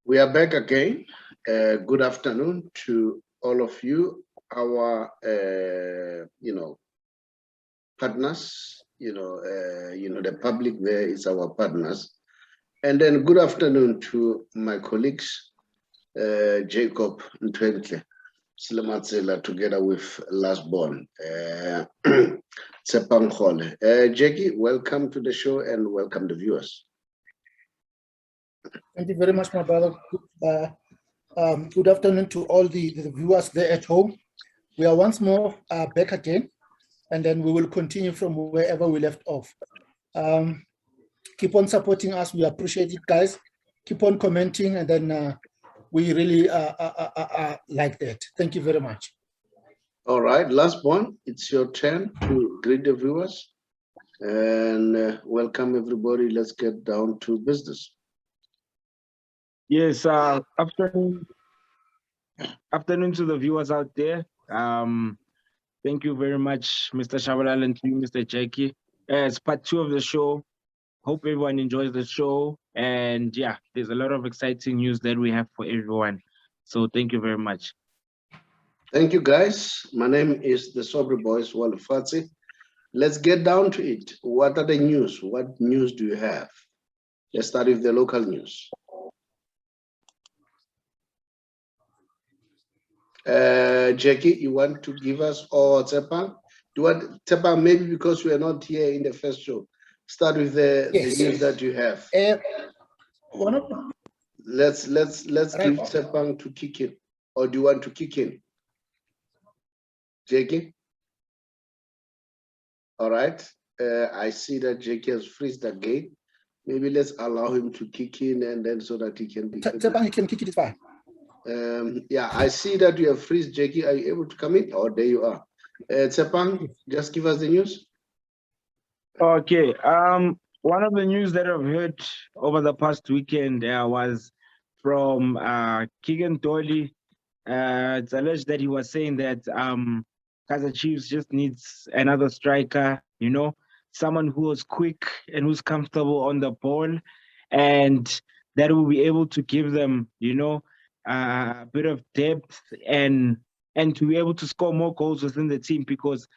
We are back again. Good afternoon to all of you, our partners. The public there is our partners, and then good afternoon to my colleagues, Jacob Ntwentle Slematsela, together with last born Tsepang Khole. Jackie, welcome to the show and welcome the viewers. Thank you very much, my brother. Good afternoon to all the viewers there at home. We are once more back again, and then we will continue from wherever we left off. Keep on supporting us. We appreciate it, guys. Keep on commenting, and then we really like that. Thank you very much. All right, last one. It's your turn to greet the viewers and welcome everybody. Let's get down to business. Yes, afternoon to the viewers out there. Thank you very much, Mr. Shabalala, and to you, Mr. Jackie. It's part 2 of the show. Hope everyone enjoys the show. And yeah, there's a lot of exciting news that we have for everyone. So thank you very much. Thank you, guys. My name is the Sobri Boys, Walufatsi. Let's get down to it. What are the news? What news do you have? Let's start with the local news. Jackie, you want to give us, or Tsepang? Do you want Tsepang, maybe because we are not here in the first show, start with the news that you have. Let's give Tsepang to kick in, or do you want to kick in? Jackie? All right. I see that Jackie has freezed again. Maybe let's allow him to kick in, and then so that he can be. Tsepang, he can kick it fine. Yeah, I see that you have freezed, Jackie. Are you able to come in? Oh, there you are. Tsepang, just give us the news. Okay. One of the news that I've heard over the past weekend was from Keegan Dolly. It's alleged that he was saying that Kaizer Chiefs just needs another striker, someone who was quick and who's comfortable on the ball, and that will be able to give them, a bit of depth and to be able to score more goals within the team, because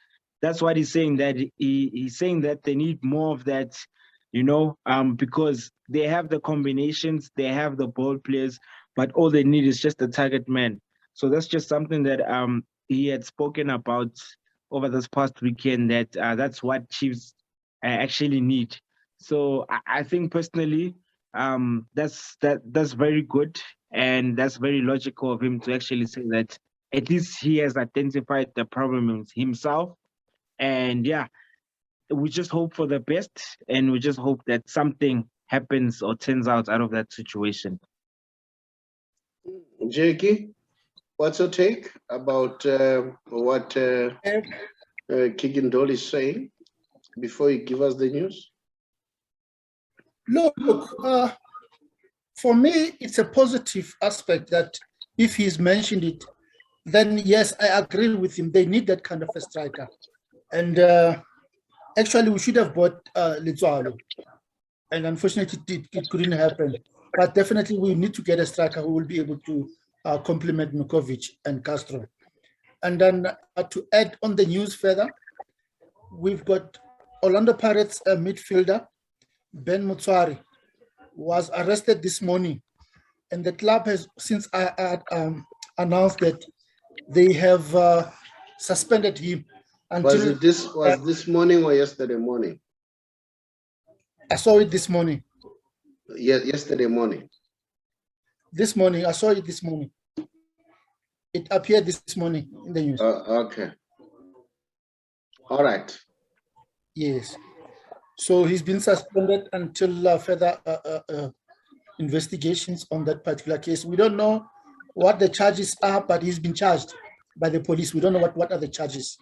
that's what he's saying, that he's saying that they need more of that, because they have the combinations, they have the ball players, but all they need is just a target man. So that's just something that he had spoken about over this past weekend, that that's what Chiefs actually need. So I think personally, that's very good, and that's very logical of him to actually say that at least he has identified the problem himself. And yeah, we just hope for the best, and we just hope that something happens or turns out of that situation. Jackie, what's your take about what Keegan Dole is saying before you give us the news? Look, for me, it's a positive aspect that if he's mentioned it, then yes, I agree with him. They need that kind of a striker. And actually, we should have bought Litswalo. And unfortunately, it couldn't happen. But definitely, we need to get a striker who will be able to complement Nukovic and Castro. And then to add on the news further, we've got Orlando Pirates midfielder, Ben Mutswari, was arrested this morning. And the club has since announced that they have suspended him. Was this morning or yesterday morning? I saw it this morning. Yeah, yesterday morning. This morning, I saw it this morning. It appeared this morning in the news. Okay. All right. Yes. So he's been suspended until further investigations on that particular case. We don't know what the charges are, but he's been charged by the police. We don't know what are the charges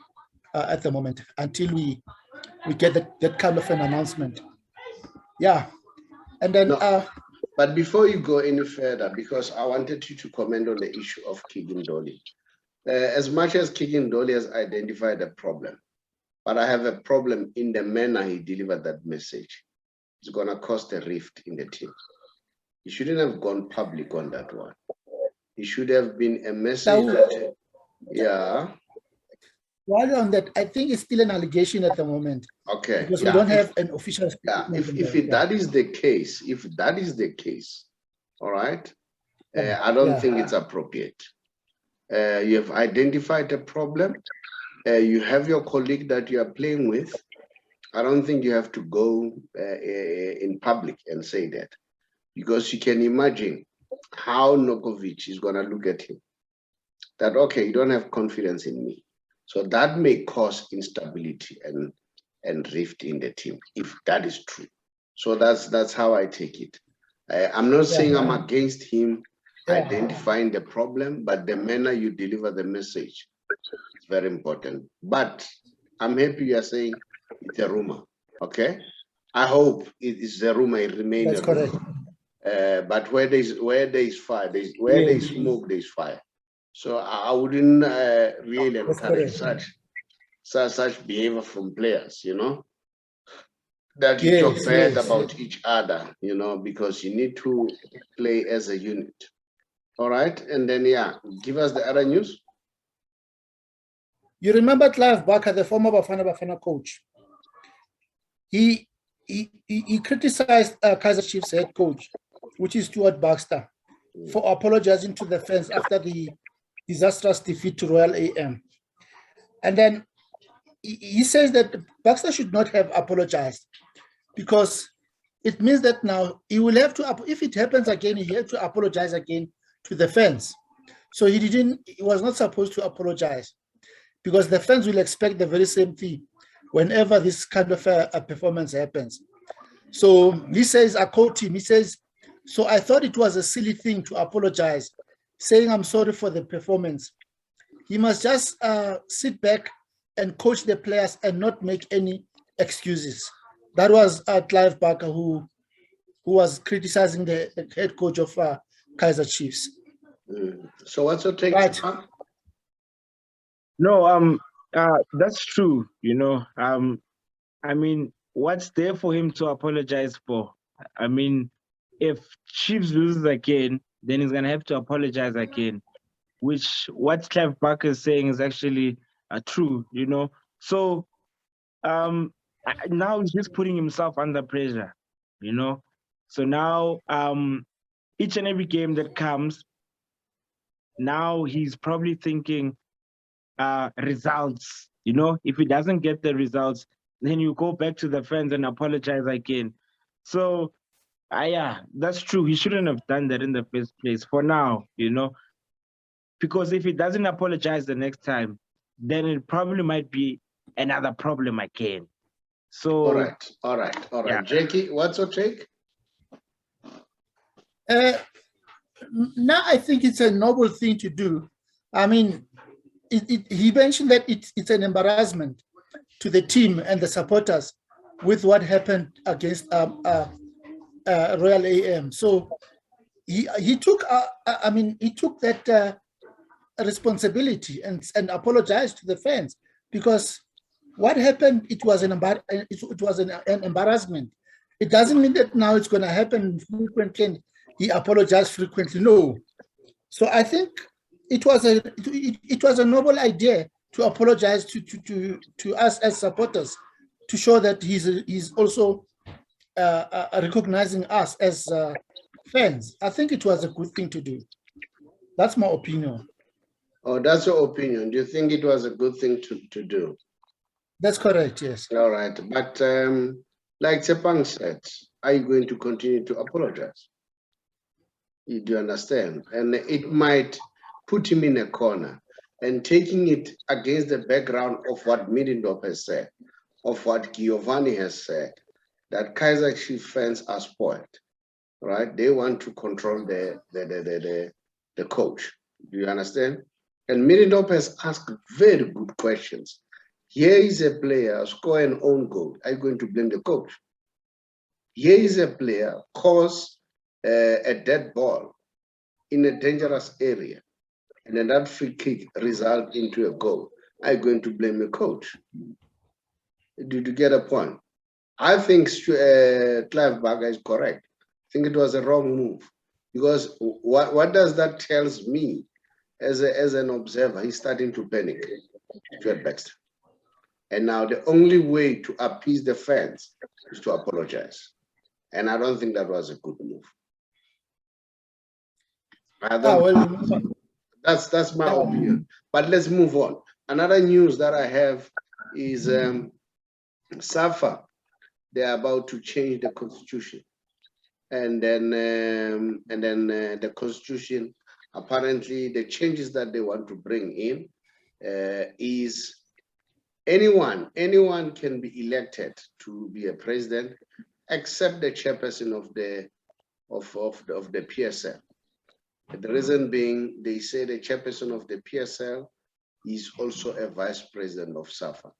at the moment until we get that kind of an announcement. Yeah. And then but before you go any further, because I wanted you to comment on the issue of Keegan Dolly. As much as Keegan Dolly has identified a problem, but I have a problem in the manner he delivered that message. It's going to cause a rift in the team. He shouldn't have gone public on that one. It should have been a message that, yeah. While on that, I think it's still an allegation at the moment. Okay. Because we don't have an official statement. If that is the case, all right, I don't think it's appropriate. You have identified a problem. You have your colleague that you are playing with. I don't think you have to go in public and say that, because you can imagine how Nokovic is going to look at him. That, okay, you don't have confidence in me. So that may cause instability and rift in the team, if that is true. So that's how I take it. I'm not saying I'm against him identifying the problem, but the manner you deliver the message is very important. But I'm happy you are saying it's a rumor, okay? I hope it is a rumor, it remains a rumor. Correct. But where there is fire, where there is smoke, there is fire. So I wouldn't really encourage such behavior from players, you know, that you talk bad about each other, you know, because you need to play as a unit. All right, and then give us the other news. You remember Clive Barker, the former Bafana coach? He criticized Kaizer Chiefs head coach, which is Stuart Baxter, for apologizing to the fans after the disastrous defeat to Royal AM. And then he says that Baxter should not have apologized, because it means that now he will have to, if it happens again, he had to apologize again to the fans. So he was not supposed to apologize, because the fans will expect the very same thing whenever this kind of a performance happens. So he says, I quote him, he says, "So I thought it was a silly thing to apologize, saying I'm sorry for the performance. He must just sit back and coach the players and not make any excuses." That was Clive Barker, who was criticizing the head coach of Kaizer Chiefs. So what's your take? Right. No, that's true. You know, I mean, what's there for him to apologize for? I mean, if Chiefs loses again, then he's gonna have to apologize again. Which what Clive Barker is saying is actually true. You know, so now he's just putting himself under pressure. You know, so now each and every game that comes, now he's probably thinking results. You know, if he doesn't get the results, then you go back to the fans and apologize again. So yeah, that's true. He shouldn't have done that in the first place for now, you know, because if he doesn't apologize the next time, then it probably might be another problem again. So all right. Yeah. Jackie, what's your take? Now I think it's a noble thing to do. I mean, he mentioned that it's an embarrassment to the team and the supporters with what happened against Royal AM. So he took that responsibility and apologized to the fans, because what happened, it was an embarrassment. It doesn't mean that now it's going to happen frequently and he apologized frequently. No. So I think it was a noble idea to apologize to us as supporters, to show that he's also recognizing us as fans. I think it was a good thing to do. That's my opinion. Oh, that's your opinion. Do you think it was a good thing to do? That's correct, yes. All right. But like Tsepang said, are you going to continue to apologize? You do understand? And it might put him in a corner, and taking it against the background of what Middendorf has said, of what Giovanni has said, that Kaizer Chiefs fans are spoiled, right? They want to control the coach. Do you understand? And Middendorf has asked very good questions. Here is a player score an own goal. Are you going to blame the coach? Here is a player cause a dead ball in a dangerous area, and then that free kick result into a goal. Are you going to blame the coach? Do you get a point? I think Clive Barker is correct. think it was a wrong move, because what does that tells me as an observer? He's starting to panic, Stuart Baxter. And now the only way to appease the fans is to apologize. And I don't think that was a good move. That's my opinion. But let's move on. Another news that I have is SAFA. They're about to change the constitution, and then the constitution, apparently the changes that they want to bring in is anyone can be elected to be a president, except the chairperson of the PSL. The reason being, they say the chairperson of the PSL is also a vice president of SAFA.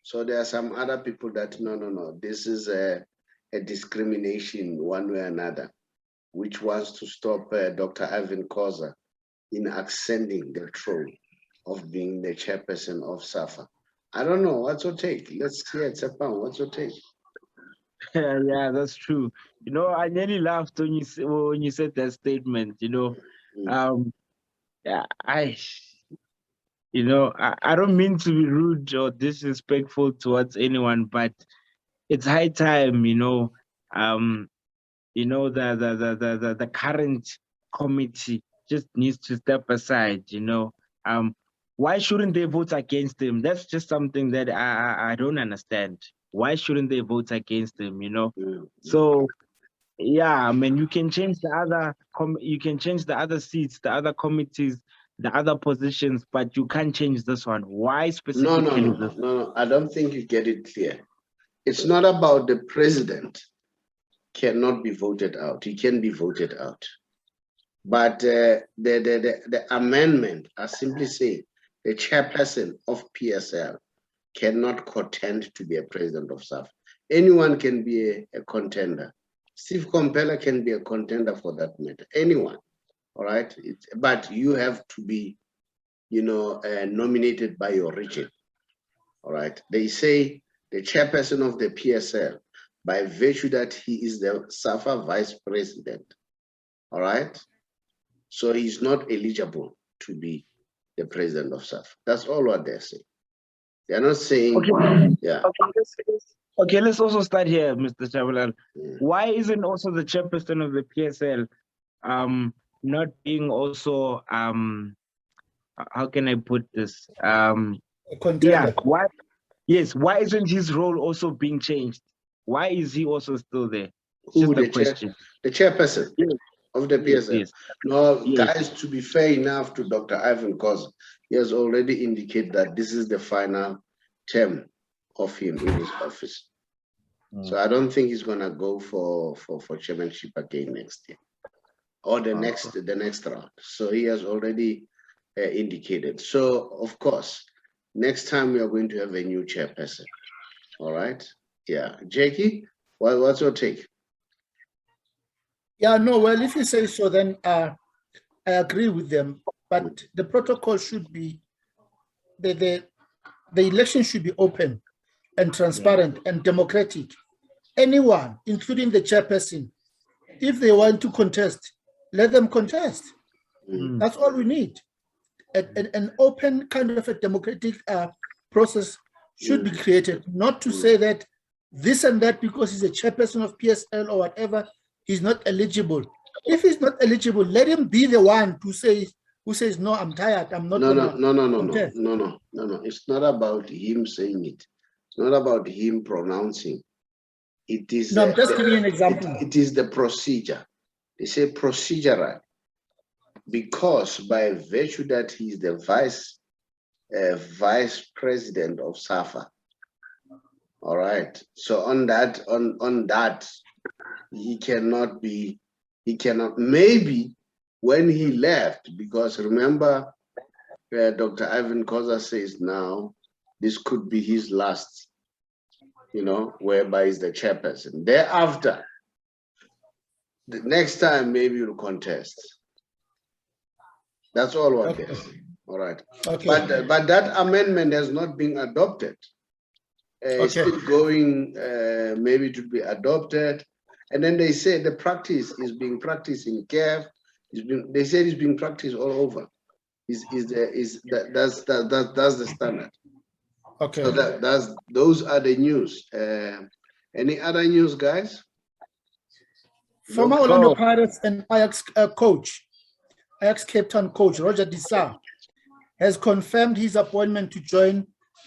So there are some other people that, no, this is a discrimination one way or another, which wants to stop Dr. Ivan Khoza in ascending the throne of being the chairperson of SAFA. I don't know, what's your take? Let's hear it, Sepan, what's your take? Yeah, that's true. You know, I nearly laughed when you said that statement, you know. Yeah, I don't mean to be rude or disrespectful towards anyone, but it's high time, you know, the current committee just needs to step aside, you know. Why shouldn't they vote against him? That's just something that I don't understand. Why shouldn't they vote against him, you know? So yeah, I mean, you can change the other seats, the other committees, the other positions, but you can't change this one. Why specifically? No, I don't think you get it clear. It's not about the president cannot be voted out. He can be voted out. But the amendment, I simply say, the chairperson of PSL cannot contend to be a president of SAFA. Anyone can be a contender. Steve Kompela can be a contender for that matter. Anyone, all right? But you have to be, nominated by your region, all right? They say the chairperson of the PSL, by virtue that he is the SAFA vice president, all right? So he's not eligible to be the president of SAFA. That's all what they're saying. They're not saying, okay. Yeah. Okay, let's also start here, Mr. Chabalal. Why isn't also the chairperson of the PSL not being also how can I put this? Contender. Why isn't his role also being changed? Why is he also still there? Who, the question. The chairperson of the PSL. Yes. No, guys, to be fair enough to Dr. Ivan Khoza, he has already indicated that this is the final term of him in his office. So I don't think he's gonna go for chairmanship again next year or the next round. So he has already indicated. So of course, next time we are going to have a new chairperson. All right. Yeah, Jackie, what's your take? Yeah, no, well, if you say so, then I agree with them. But the protocol should be, the election should be open and transparent and democratic. Anyone, including the chairperson, if they want to contest, let them contest. That's all we need. An open kind of a democratic process should be created, not to say that this and that because he's a chairperson of PSL or whatever, he's not eligible. If he's not eligible, let him be the one who says, no, I'm tired, I'm not. No. It's not about him saying it. It's not about him pronouncing. It is. No, I'm just giving you an example. It is the procedure. They say procedural, because by virtue that he's the vice president of SAFA. All right. So on that, he cannot. Maybe when he left, because remember, Dr. Ivan Khoza says now this could be his last, whereby he's the chairperson. Thereafter, the next time maybe you'll contest. That's all what they're saying. All right. Okay. But that amendment has not been adopted. It's still going, maybe to be adopted. And then they say the practice is being practiced in Kiev. They said it's being practiced all over. That's the standard. Okay. So those are the news. Any other news, guys? Former Orlando Pirates and Ajax coach, Ajax Cape Town coach Roger Disa has confirmed his appointment to join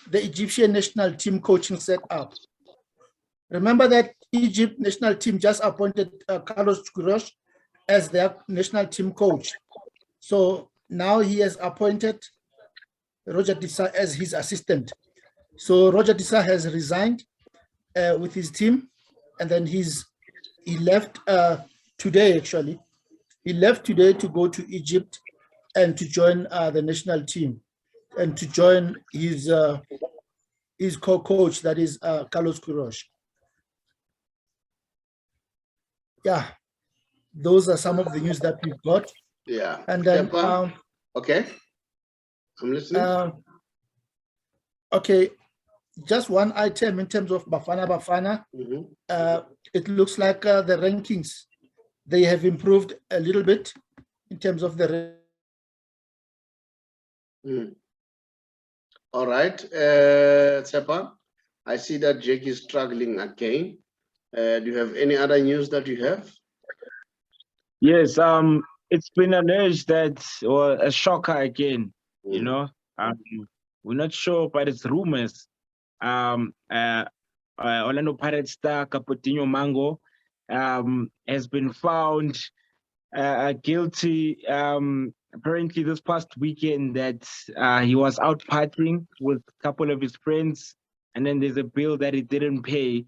the Egyptian national team coaching setup. Remember that Egypt national team just appointed Carlos Queiroz as their national team coach. So now he has appointed Roger Disa as his assistant. So Roger Disa has resigned with his team, and then he left today, actually. He left today to go to Egypt and to join the national team and to join his co-coach, that is Carlos Queiroz. Yeah, those are some of the news that we've got. Yeah. And then, okay, I'm listening. Okay, just one item in terms of Bafana. It looks like the rankings, they have improved a little bit in terms of the. All right, Tsepa, I see that Jake is struggling again. Do you have any other news that you have? Yes, it's been alleged that, or a shocker again, you know, we're not sure, but it's rumors. Orlando Pirates star Capotinho Mango has been found guilty, apparently this past weekend, that he was out partying with a couple of his friends, and then there's a bill that he didn't pay,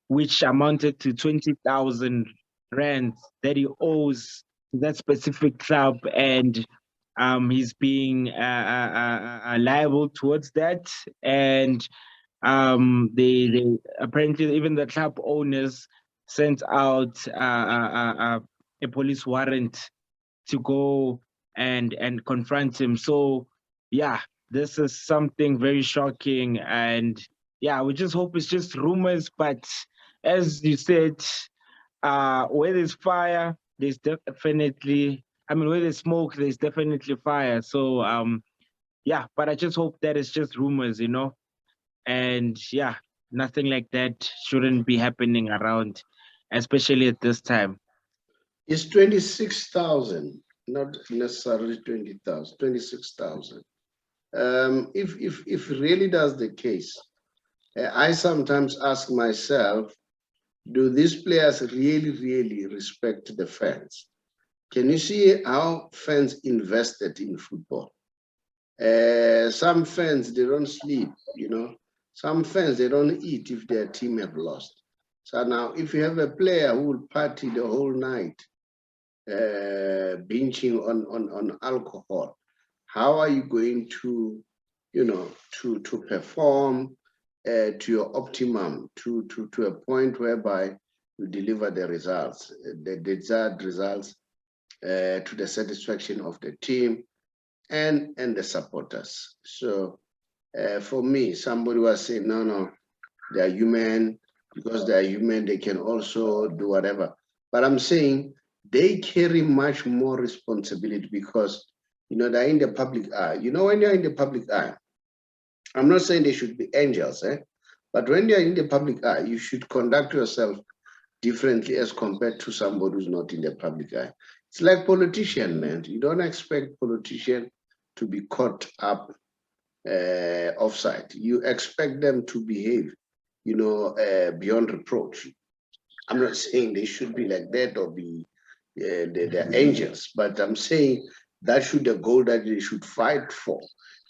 which amounted to 20,000 rand that he owes to that specific club, and he's being liable towards that. And they apparently, even the club owners sent out a police warrant to go and confront him. So yeah, this is something very shocking, and yeah, we just hope it's just rumors. But as you said, where there's fire, there's definitely, where there's smoke, there's definitely fire. So yeah, but I just hope that it's just rumors, you know. And yeah, nothing like that shouldn't be happening around, especially at this time. It's 26,000, not necessarily 20,000, 26,000. If really that's the case, I sometimes ask myself, do these players really respect the fans? Can you see how fans invested in football? Some fans, they don't sleep, you know. Some fans, they don't eat if their team have lost. So now, if you have a player who will party the whole night, binging on alcohol, how are you going to, you know, to perform to your optimum, to a point whereby you deliver the results, the desired results to the satisfaction of the team and the supporters? So for me, somebody was saying, no, they are human. Because they are human, they can also do whatever. But I'm saying they carry much more responsibility because, you know, they're in the public eye. You know, when you're in the public eye, I'm not saying they should be angels, but when you're in the public eye, you should conduct yourself differently as compared to somebody who's not in the public eye. It's like politician, man. You don't expect politician to be caught up offside. You expect them to behave, you know, beyond reproach. I'm not saying they should be like that or be they're angels, but I'm saying that should the goal that they should fight for.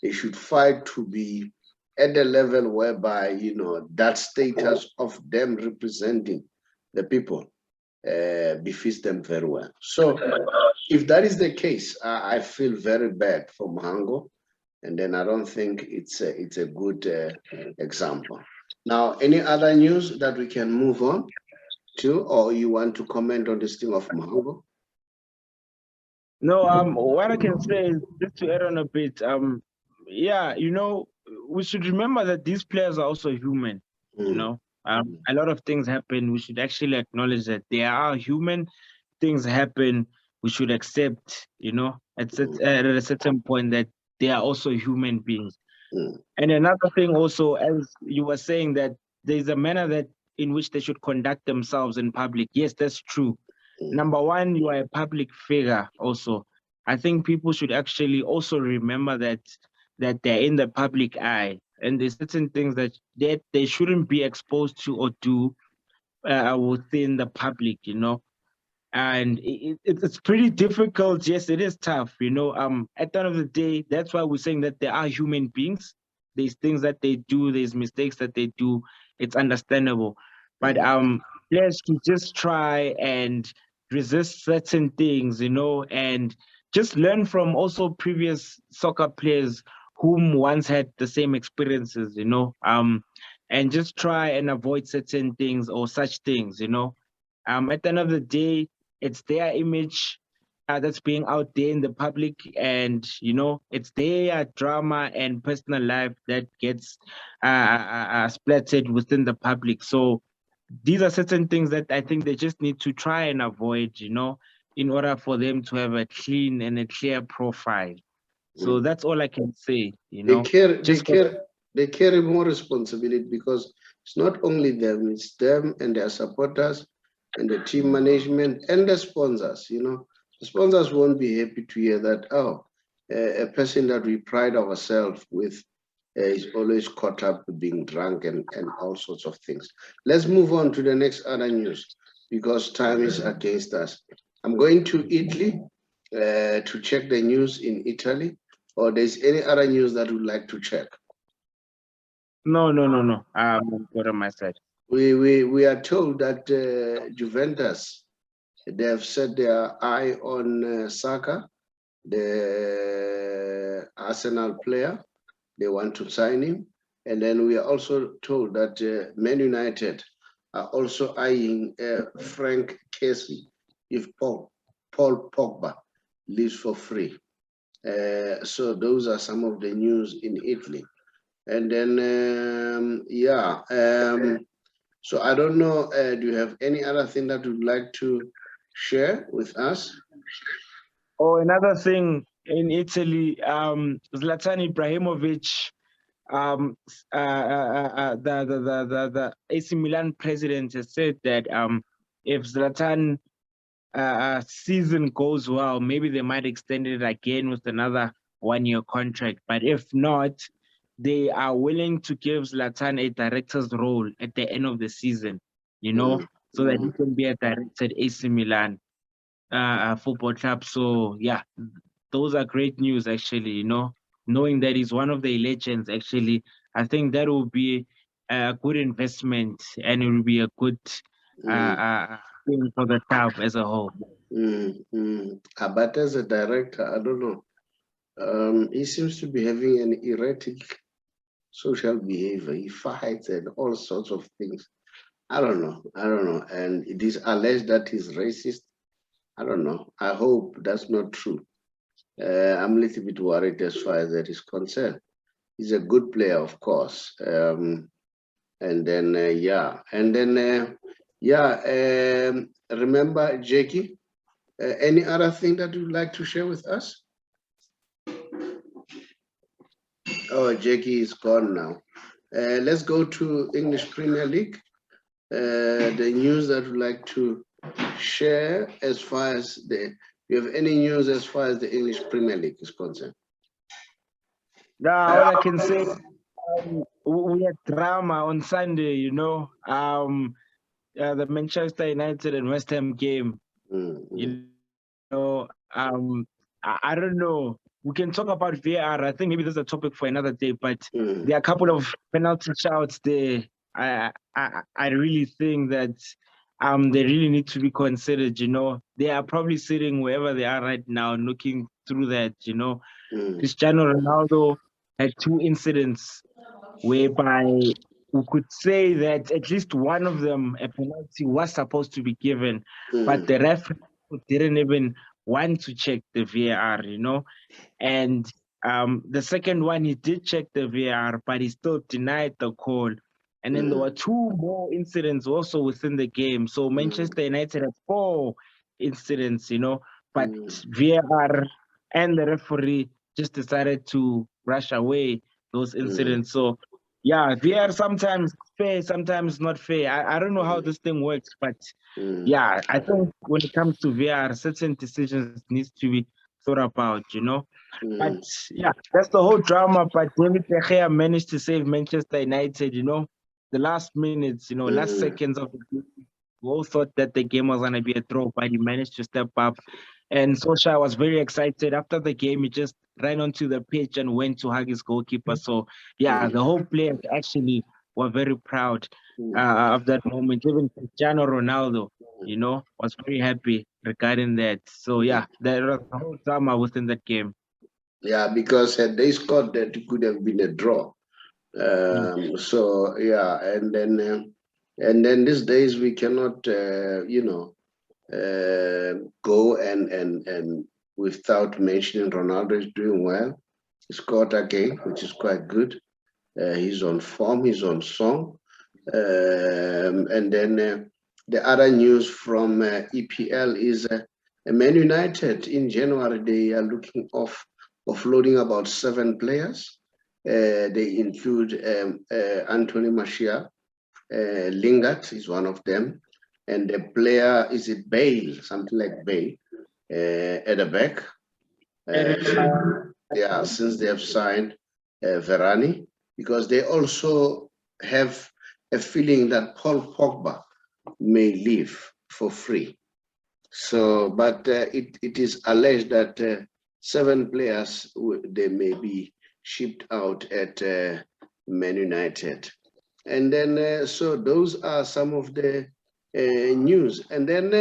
They should fight to be at the level whereby, you know, that status of them representing the people befits them very well. So if that is the case, I feel very bad for Mahango, and then I don't think it's a good example. Now, any other news that we can move on to, or you want to comment on this thing of Mahango? No, what I can say is, just to add on a bit, yeah, you know, we should remember that these players are also human, you know. A lot of things happen. We should actually acknowledge that there are human things happen. We should accept, at a certain point that they are also human beings. And another thing also, as you were saying, that there's a manner that in which they should conduct themselves in public. Yes, that's true. Number one, you are a public figure also. I think people should actually also remember that they're in the public eye, and there's certain things that they shouldn't be exposed to or do within the public, and it's pretty difficult. Yes, it is tough, at the end of the day, that's why we're saying that there are human beings. There's things that they do, there's mistakes that they do. It's understandable, but players to just try and resist certain things, and just learn from also previous soccer players whom once had the same experiences, and just try and avoid certain things or such things, at the end of the day, it's their image that's being out there in the public, and it's their drama and personal life that gets splattered within the public. So these are certain things that I think they just need to try and avoid, in order for them to have a clean and a clear profile. So that's all I can say, They carry more responsibility, because it's not only them, it's them and their supporters and the team management and the sponsors. The sponsors won't be happy to hear that, a person that we pride ourselves with is always caught up with being drunk and all sorts of things. Let's move on to the next other news, because time is against us. I'm going to Italy to check the news in Italy, or there's any other news that you'd like to check? No. I'm good on my side. We are told that Juventus, they have set their eye on Saka, the Arsenal player. They want to sign him. And then we are also told that Man United are also eyeing Frank Casey if Paul Pogba leaves for free. So those are some of the news in Italy. And then, so I don't know, do you have any other thing that you'd like to share with us? Oh, another thing in Italy, Zlatan Ibrahimovic, the AC Milan president has said that if Zlatan season goes well, maybe they might extend it again with another 1-year contract. But if not, they are willing to give Zlatan a director's role at the end of the season, so that he can be a director at AC Milan football club. So yeah, those are great news actually, knowing that he's one of the legends. Actually, I think that will be a good investment, and it will be a good thing for the club as a whole. But as a director, I don't know. He seems to be having an erratic social behavior. He fights and all sorts of things. I don't know. And it is alleged that he's racist. I don't know. I hope that's not true. I'm a little bit worried as far as that is concerned. He's a good player, of course. And then, remember, Jackie, any other thing that you'd like to share with us? Oh, Jackie is gone now. Let's go to English Premier League. The news that we'd like to share as far as you have any news as far as the English Premier League is concerned? No, all I can say, we had drama on Sunday, the Manchester United and West Ham game. I don't know. We can talk about VAR. I think maybe there's a topic for another day, but there are a couple of penalty shouts there. I really think that they really need to be considered. They are probably sitting wherever they are right now, looking through that. Cristiano Ronaldo had 2 incidents whereby we could say that at least one of them, a penalty, was supposed to be given, but the referee didn't even want to check the VAR, and the second one, he did check the VAR, but he still denied the call. And then there were 2 more incidents also within the game. So Manchester United had 4 incidents, but VAR and the referee just decided to brush away those incidents. So yeah, VAR sometimes fair, sometimes not fair. I don't know how this thing works, but yeah, I think when it comes to VAR, certain decisions needs to be thought about, But yeah, that's the whole drama. But David De Gea managed to save Manchester United, the last minutes, last seconds of the game. We all thought that the game was going to be a draw, but he managed to step up. And Solskjaer was very excited. After the game, he just ran onto the pitch and went to hug his goalkeeper. So, yeah, the whole players actually were very proud of that moment. Even Cristiano Ronaldo, was very happy regarding that. So, yeah, there was a whole drama within that game. Yeah, because had they scored that, it could have been a draw. So yeah, and then these days we cannot, go and without mentioning Ronaldo is doing well. He scored again, which is quite good. He's on form. He's on song. And then the other news from EPL is Man United in January, they are looking offloading about 7 players. They include Anthony Martial, Lingard is one of them, and the player, is it Bale, something like Bale, at the back. Yeah, since they have signed Varane, because they also have a feeling that Paul Pogba may leave for free. So, but it is alleged that 7 players, they may be shipped out at Man United. And then, so those are some of the news. And then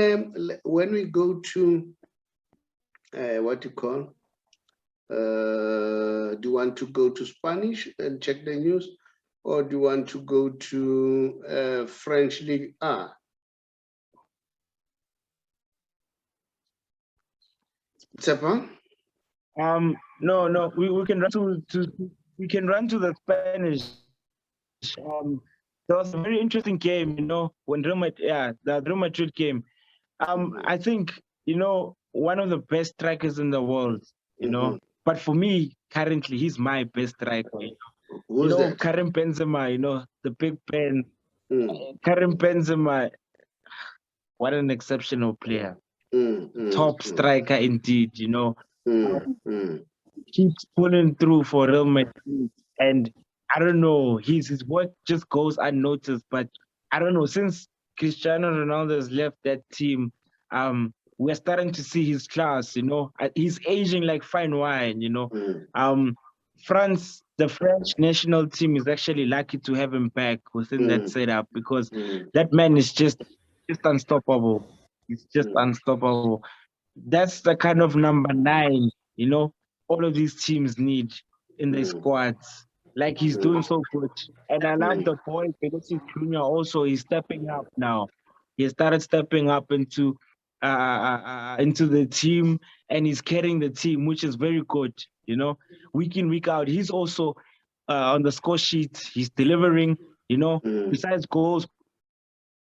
when we go to what you call, do you want to go to Spanish and check the news, or do you want to go to French League A? Sepa? No, we can run we can run to the Spanish. There was a very interesting game, when the Real Madrid game. I think, one of the best strikers in the world, But for me, currently, he's my best striker. Who's that? Karim Benzema, the Big Ben. Karim Benzema, what an exceptional player. Top striker indeed, Keeps pulling through for Real Madrid. And I don't know, his work just goes unnoticed. But I don't know, since Cristiano Ronaldo has left that team, we're starting to see his class, He's aging like fine wine, the French national team is actually lucky to have him back within that setup, because that man is just unstoppable. He's just unstoppable. That's the kind of number 9, all of these teams need in their squads. Like, he's doing so good. And I love the boy, Vinicius Jr. also, he's stepping up now. He started stepping up into the team, and he's carrying the team, which is very good, week in, week out. He's also on the score sheet. He's delivering, besides goals,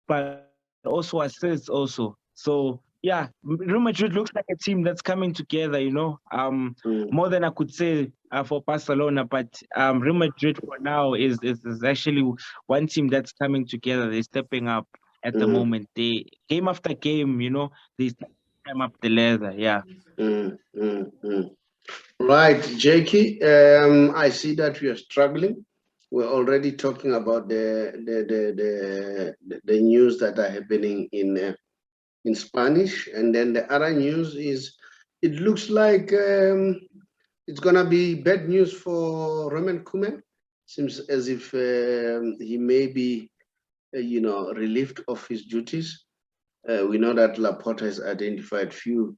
but also assists also. So, yeah, Real Madrid looks like a team that's coming together, more than I could say for Barcelona, but Real Madrid for now is actually one team that's coming together. They're stepping up at the moment. They, game after game, they climb up the ladder, yeah. Right, Jakey, I see that we are struggling. We're already talking about the news that are happening in Spanish, and then the other news is, it looks like it's gonna be bad news for Roman Koeman. Seems as if he may be, relieved of his duties. We know that Laporta has identified few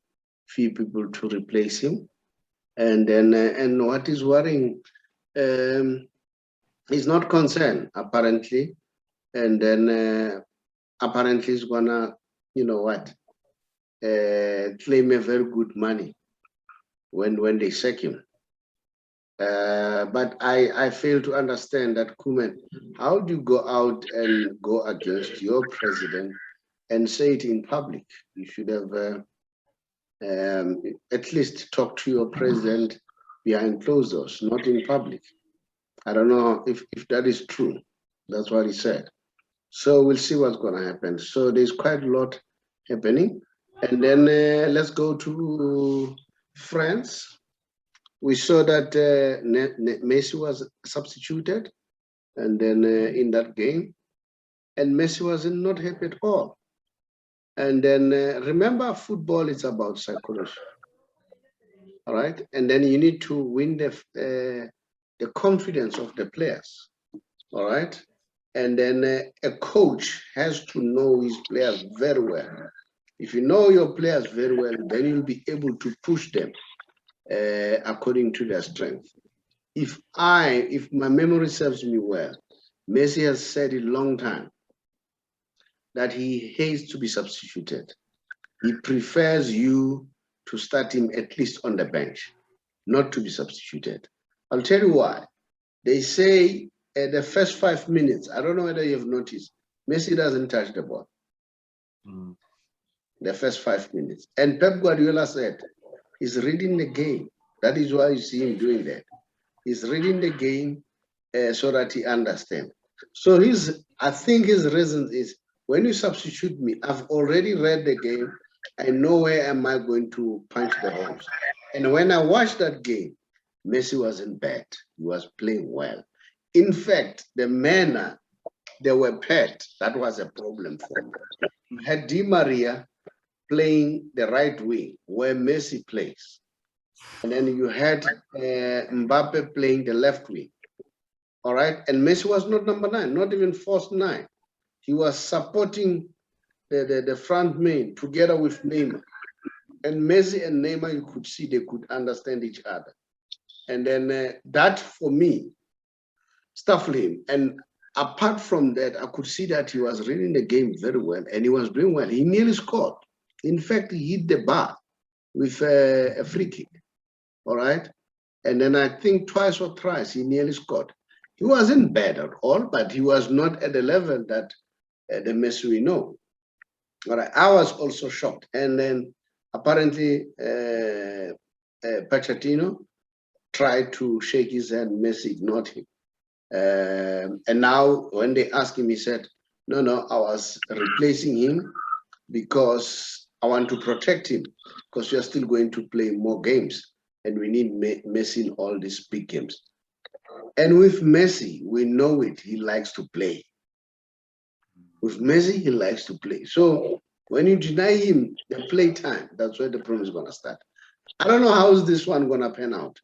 people to replace him, and then and what is worrying, he's not concerned apparently, and then apparently he's gonna, claim a very good money when they sack him. But I fail to understand that, Kuman, how do you go out and go against your president and say it in public? You should have at least talked to your president behind closed doors, not in public. I don't know if that is true. That's what he said. So we'll see what's going to happen. So there's quite a lot happening. And then let's go to France. We saw that Messi was substituted, and then in that game, and Messi was not happy at all. And then remember, football is about psychology, all right? And then you need to win the confidence of the players, all right? And then a coach has to know his players very well. If you know your players very well, then you'll be able to push them according to their strength. If my memory serves me well, Messi has said it a long time that he hates to be substituted. He prefers you to start him at least on the bench, not to be substituted. I'll tell you why. They say the first 5 minutes, I don't know whether you've noticed, Messi doesn't touch the ball. The first 5 minutes. And Pep Guardiola said, he's reading the game. That is why you see him doing that. He's reading the game so that he understands. So I think his reason is, when you substitute me, I've already read the game. I know where am I going to punch the holes. And when I watched that game, Messi wasn't bad. He was playing well. In fact, the manner they were paired, that was a problem for me. You had Di Maria playing the right wing where Messi plays. And then you had Mbappe playing the left wing. All right. And Messi was not number 9, not even false 9. He was supporting the front man together with Neymar. And Messi and Neymar, you could see they could understand each other. And then that, for me, stuffed him. And apart from that, I could see that he was reading the game very well, and he was doing well. He nearly scored. In fact, he hit the bar with a free kick. All right. And then I think twice or thrice he nearly scored. He wasn't bad at all, but he was not at the level that the Messi we know. All right. I was also shocked. And then apparently Pochettino tried to shake his hand. Messi ignored him. And now when they asked him, he said, no, I was replacing him because I want to protect him, because we are still going to play more games and we need Messi in all these big games. And with Messi, we know it, he likes to play. With Messi, he likes to play. So when you deny him the play time, that's where the problem is going to start. I don't know how is this one going to pan out.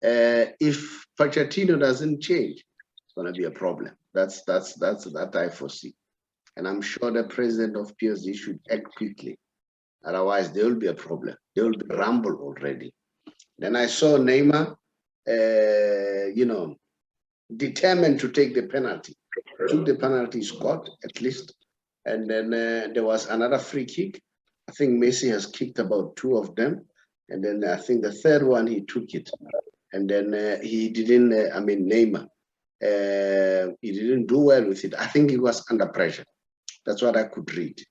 If Pochettino doesn't change, it's going to be a problem. That's that I foresee. And I'm sure the president of PSG should act quickly. Otherwise, there will be a problem. There will be rumble already. Then I saw Neymar, determined to take the penalty. Took the penalty, scored at least. And then there was another free kick. I think Messi has kicked about 2 of them. And then I think the third one, he took it. And then he didn't, Neymar, he didn't do well with it. I think he was under pressure. That's what I could read.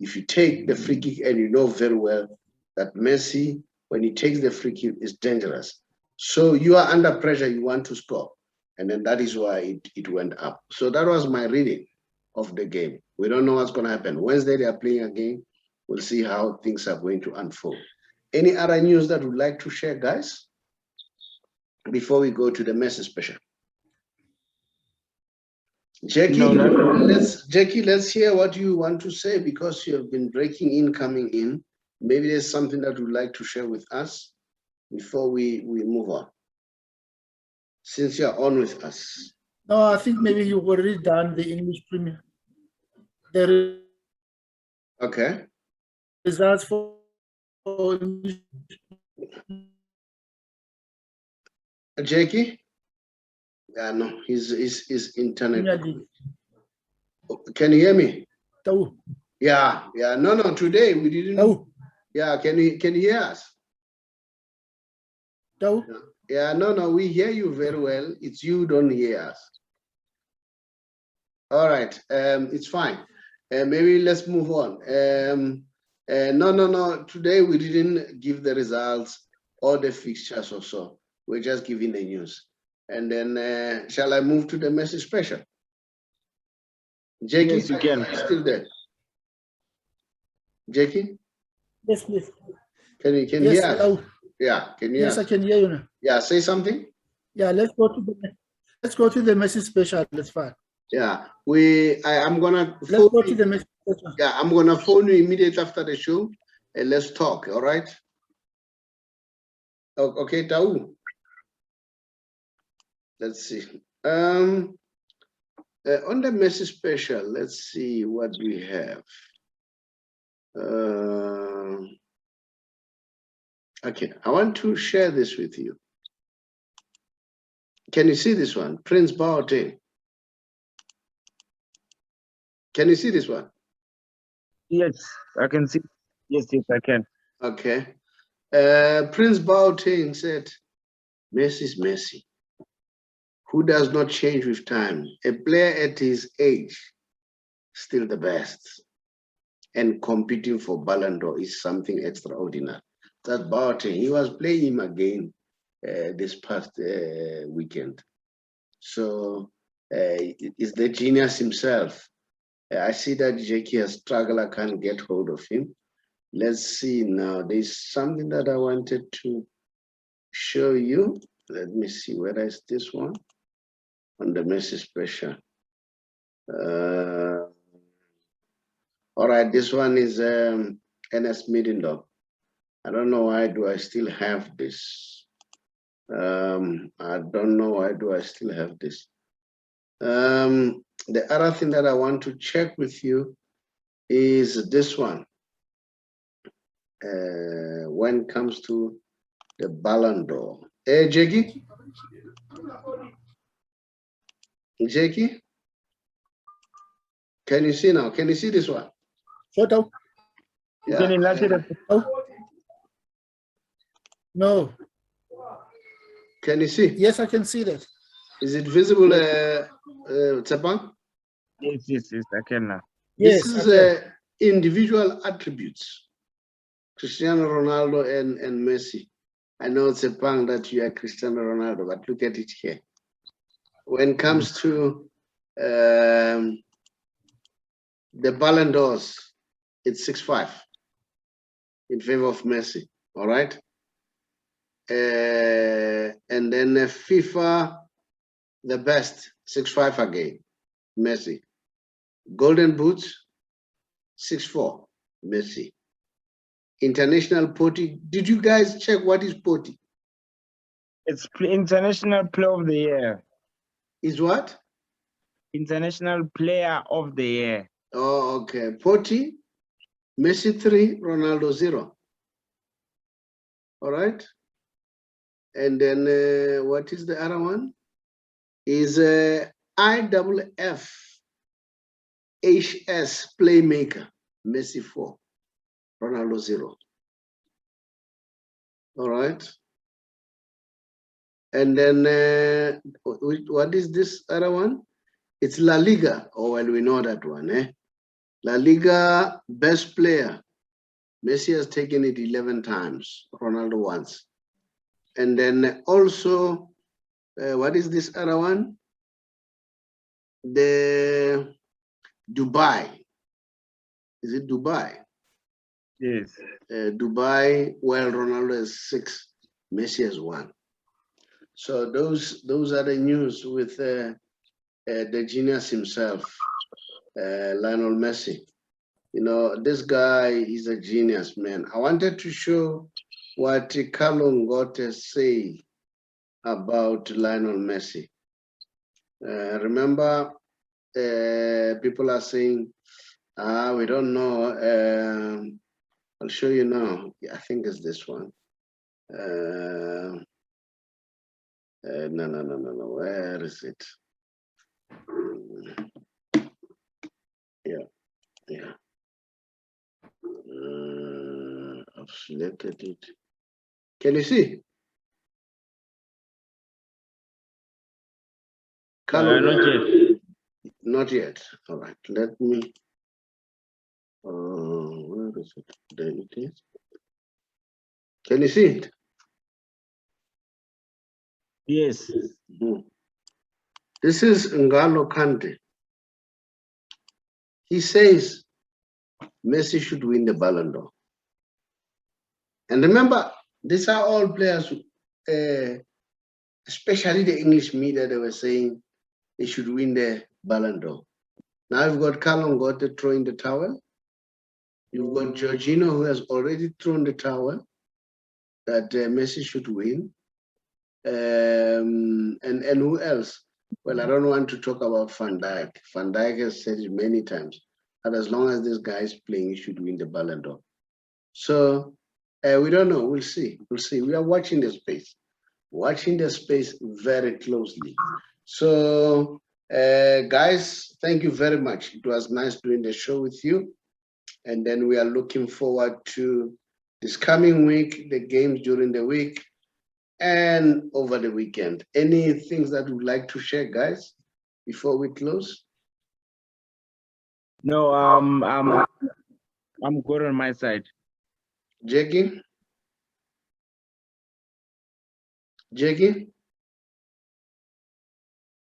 If you take the free kick and you know very well that Messi, when he takes the free kick, is dangerous. So you are under pressure, you want to score. And then that is why it went up. So that was my reading of the game. We don't know what's going to happen. Wednesday, they are playing a game. We'll see how things are going to unfold. Any other news that you would like to share, guys, before we go to the Messi Special? Jackie, No, let's hear what you want to say, because you have been breaking in, coming in. Maybe there's something that you'd like to share with us before we move on, since you're on with us. No, I think maybe you've already done the English Premier. The Okay. results for Jackie? Yeah, no, his internet. Premier League. Can you hear me? Tau. Yeah. No, today we didn't. Tau. Yeah, can you hear us? Tau. Yeah, no, we hear you very well. It's you don't hear us. All right, it's fine. Maybe let's move on. No. Today we didn't give the results or the fixtures or so. We're just giving the news. And then, shall I move to the Messi Special? Jackie, Yes, you can. still there? Jackie, Yes, please. can you Yes, hear us? hello. Yeah, can you Yes, hear I us? can hear you now. Yeah, say something. Yeah, let's go to the Messi Special. Let's fine. Yeah, I'm gonna Let's phone go to you. the Messi Special. Yeah, I'm gonna phone you immediately after the show and let's talk. All right. Okay, Tau. Let's see. On the Messi Special, let's see what we have. Okay, I want to share this with you. Can you see this one? Prince Boateng. Can you see this one? Yes, I can see. Yes, I can. Okay. Prince Boateng said, Messi is Messi, who does not change with time. A player at his age, still the best. And competing for Ballon d'Or is something extraordinary. That Boateng, he was playing him again this past weekend. So it's the genius himself. I see that Jackie has struggled. I can't get hold of him. Let's see now. There's something that I wanted to show you. Let me see, where is this one? On the Messi Special. All right, this one is NS Middendorf. I don't know why do I still have this. I don't know why do I still have this. The other thing that I want to check with you is this one. When it comes to the Ballon d'Or. Hey, Jackie? Jackie? Can you see now? Can you see this one? Photo? Can you enlarge it? No. Can you see? Yes, I can see that. Is it visible, Tsepang? Yes, I can now. Yes, This is individual attributes. Cristiano Ronaldo and Messi. I know it's a pang that you are Cristiano Ronaldo, but look at it here. When it comes to the Ballon d'Ors, it's 6-5 in favor of Messi, all right? And then FIFA, the best, 6-5 again, Messi. Golden Boots, 6-4, Messi. International Potty. Did you guys check what is Potty? It's International Player of the Year. Is what? International Player of the Year. Oh, okay. Potty, Messi 3, Ronaldo 0. All right. And then what is the other one? Is IFF HS Playmaker, Messi 4, Ronaldo 0. All right. And then what is this other one? It's La Liga. Oh, well, we know that one, eh? La Liga best player. Messi has taken it 11 times, Ronaldo once. And then also, what is this other one? The Dubai. Is it Dubai? Yes. Dubai, well, Ronaldo is 6, Messi has 1. So those are the news with the genius himself, Lionel Messi. You know, this guy is a genius, man. I wanted to show what Carlo Ngote say about Lionel Messi. Remember, people are saying, we don't know. I'll show you now. Yeah, I think it's this one. No. Where is it? Yeah. I've selected it. Can you see? Not yet. Not yet. All right. Let me. Where is it? There it is. Can you see it? Yes. This is Ngalo Kante. He says Messi should win the Ballon d'Or. And remember, these are all players, especially the English media, they were saying they should win the Ballon d'Or. Now you've got Callum Gotte throwing the towel. You've got Jorginho, who has already thrown the towel that Messi should win. And who else? Well, I don't want to talk about Van Dijk. Van Dijk has said it many times that as long as this guy is playing, he should win the Ballon d'Or. So we don't know. We'll see. We'll see. We are watching the space, very closely. So, guys, thank you very much. It was nice doing the show with you. And then we are looking forward to this coming week, the games during the week and over the weekend. Any things that you'd like to share, guys, before we close? No, I'm good on my side. Jackie? Jackie?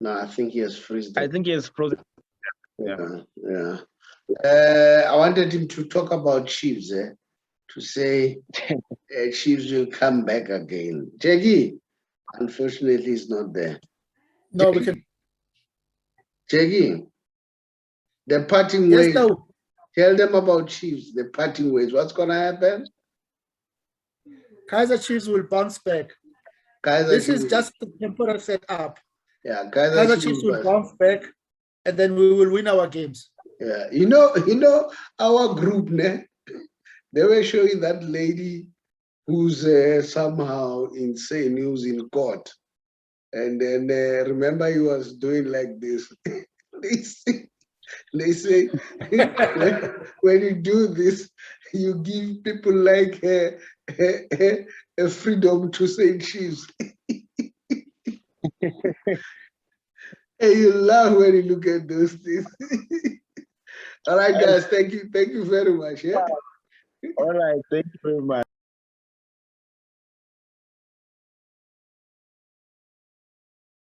No, I think he has frozen. I think he has frozen. Yeah. I wanted him to talk about Chiefs, to say Chiefs will come back again. Jackie, unfortunately, he's not there. No, we can. Jackie, the parting Yes, ways. no. Tell them about Chiefs, the parting ways. What's going to happen? Kaiser Chiefs will bounce back. This is just the temporary setup. Yeah, Kaiser Chiefs will bounce back, and then we will win our games. Yeah, you know, our group, they were showing that lady who's somehow insane, who's in court. And then remember he was doing like this. they say when you do this, you give people like a freedom to say Chiefs. And you laugh when you look at those things. All right, guys, thank you very much. Yeah. All right, thank you very much.